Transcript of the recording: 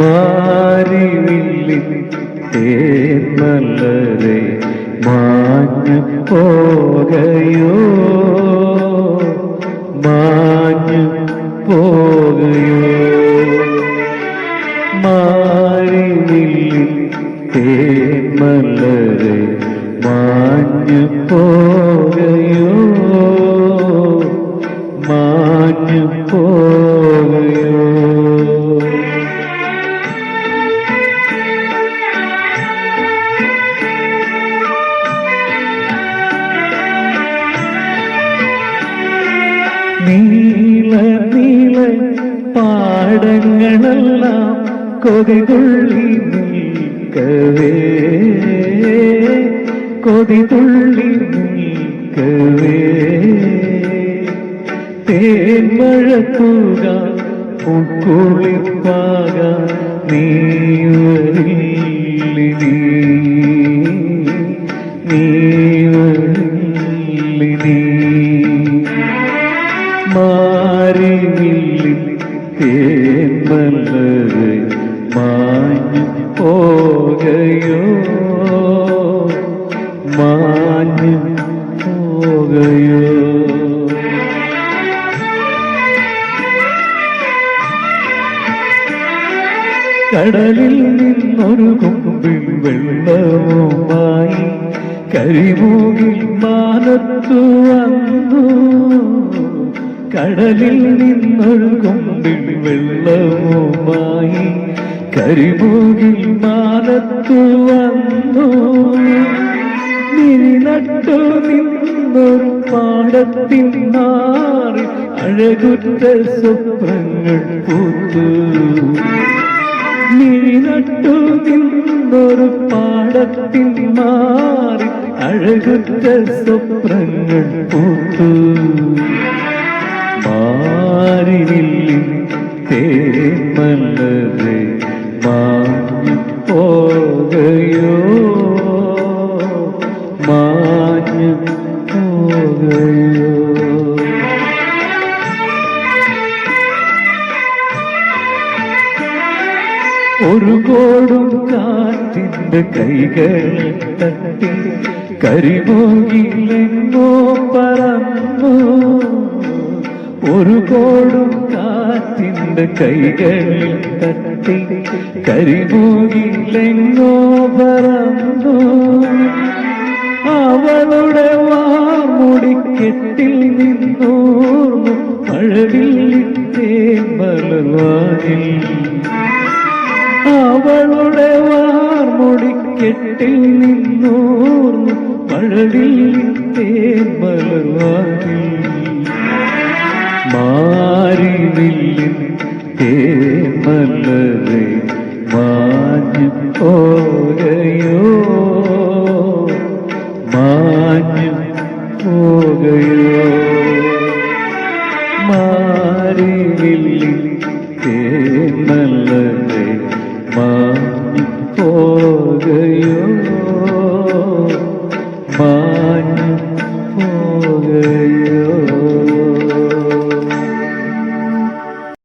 മാരിവില്ലിൻ തേന്മലരെ മാഞ്ഞു പോകയോ, മാഞ്ഞു പോകയോ. മാരിവില്ലിൻ തേന്മലരെ മാഞ്ഞു പോകയോ, മാഞ്ഞു പോകയോ. നീല നീല പാടങ്ങളെല്ലാം കൊതിതുള്ളി നിൽക്കവേ, കൊതിതുള്ളി നിൽക്കവേ. തേന്മഴ തൂക പൂക്കുളിപ്പാക നീ വരില്ലി, നീ വരില്ലി. മാരിവില്ലിൻ തേന്മലരെ മാഞ്ഞു പോകയോ, മാഞ്ഞു പോകയോ. കടലിൽ നിന്നൊരു കൊമ്പിൽ വെള്ളവുമായി കരിമൂകിൽ മാനത്തു വന്നു. കടലിൽ നിന്നൊരു കൊമ്പിൽ വെള്ളവുമായി കരിമൂകിൽ മാനത്തു വന്നു. നിന്നട്ടു നിന്നൊരു പാടത്തിൻ മാറി അഴകുറ്റ സ്വപ്നങ്ങൾ പൂത്തു. നിന്നട്ടു നിന്നൊരു പാടത്തിൻ മാറി അഴകുറ്റ സ്വപ്നങ്ങൾ പൂത്തു. മാരിവില്ലിൻ തേന്മലരെ മാഞ്ഞു പോകയോ, മാഞ്ഞു പോകയോ. ഒരു കോടും കാറ്റിന്റെ കൈകൾ തട്ടി കരിമൂകിലെങ്ങോ പറന്നു. ഒരു കോടും കാറ്റിന്റെ കൈകളിൽ തട്ടി കരിമൂകിലെങ്ങോ പറന്നു. അവളുടെ വാർമുടിക്കെട്ടിൽ നിന്നൂർന്നു മഴവില്ലിൻ തേന്മലർവാനിൽ. അവളുടെ വാർമുടിക്കെട്ടിൽ നിന്നൂർന്നു മഴവില്ലിൻ തേന്മലർവാനിൽ. മാരിവില്ലിൻ തേന്മലരെ മാഞ്ഞു പോ